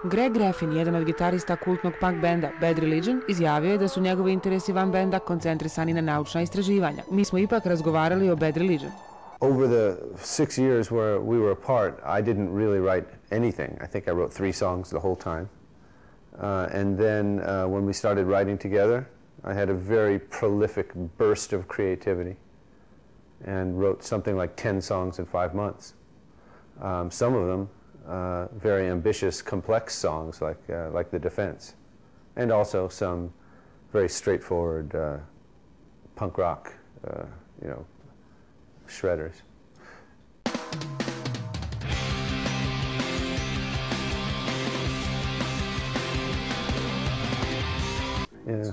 Greg Graffin, jedan od gitarista kultnog punk benda Bad Religion, izjavio je da su njegovi interesi van benda koncentrisani na naučna istraživanja. Mi smo ipak razgovarali o Bad Religion. Over the 6 years where we were apart, I didn't really write anything. I think I wrote 3 songs the whole time. And then when we started writing together, I had a very prolific burst of creativity and wrote something like 10 songs in 5 months. Some of them very ambitious, complex songs like The Defense, and also some very straightforward punk rock, shredders. Yeah.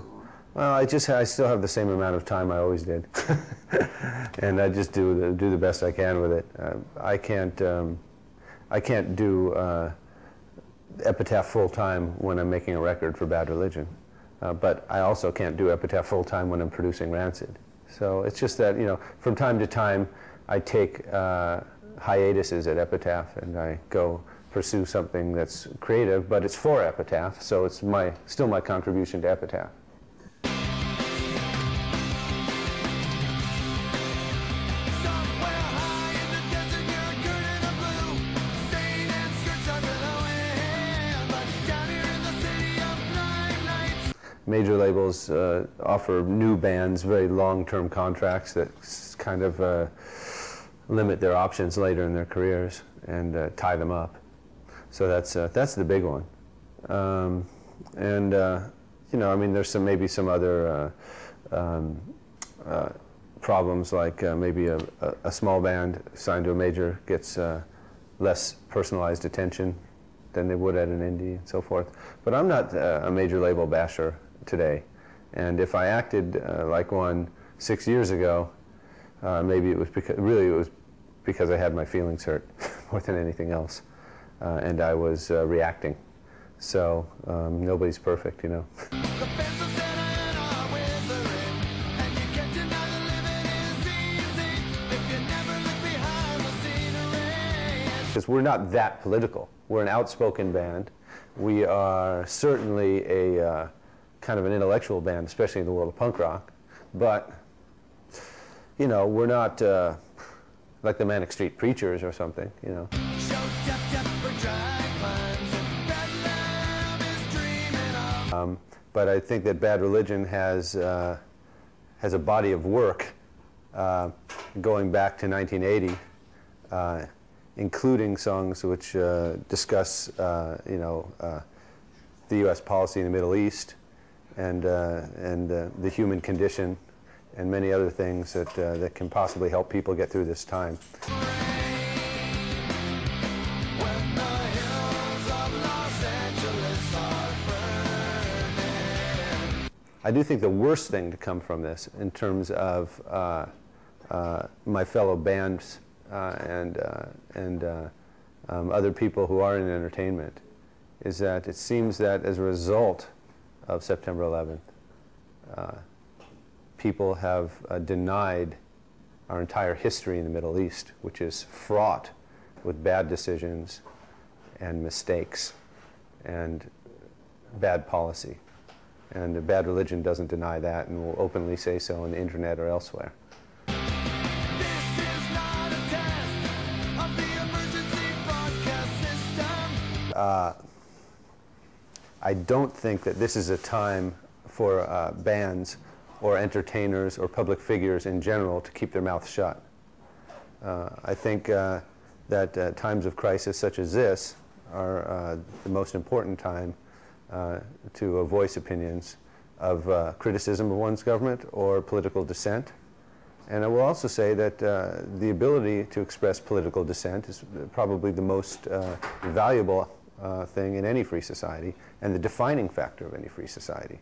Well, I still have the same amount of time I always did, and I just do the best I can with it. I can't do Epitaph full-time when I'm making a record for Bad Religion, but I also can't do Epitaph full-time when I'm producing Rancid. So it's just that, from time to time I take hiatuses at Epitaph and I go pursue something that's creative, but it's for Epitaph, so it's still my contribution to Epitaph. Major labels offer new bands very long-term contracts that kind of limit their options later in their careers and tie them up. So that's the big one. I mean, there's maybe some other problems, like maybe a small band signed to a major gets less personalized attention than they would at an indie and so forth. But I'm not a major label basher today, and if I acted like one 6 years ago, maybe it was because I had my feelings hurt more than anything else, and I was reacting. So nobody's perfect, Because we're not that political. We're an outspoken band. We are certainly a kind of an intellectual band, especially in the world of punk rock, but we're not like the Manic Street Preachers or something, But I think that Bad Religion has a body of work going back to 1980, including songs which discuss the U.S. policy in the Middle East and the human condition and many other things that can possibly help people get through this time. I do think the worst thing to come from this, in terms of my fellow bands and other people who are in entertainment, is that it seems that as a result of September 11th, people have denied our entire history in the Middle East, which is fraught with bad decisions and mistakes and bad policy. And Bad Religion doesn't deny that, and will openly say so on the internet or elsewhere. I don't think that this is a time for bands or entertainers or public figures in general to keep their mouths shut. I think that times of crisis such as this are the most important time to voice opinions of criticism of one's government or political dissent. And I will also say that the ability to express political dissent is probably the most valuable thing in any free society, and the defining factor of any free society.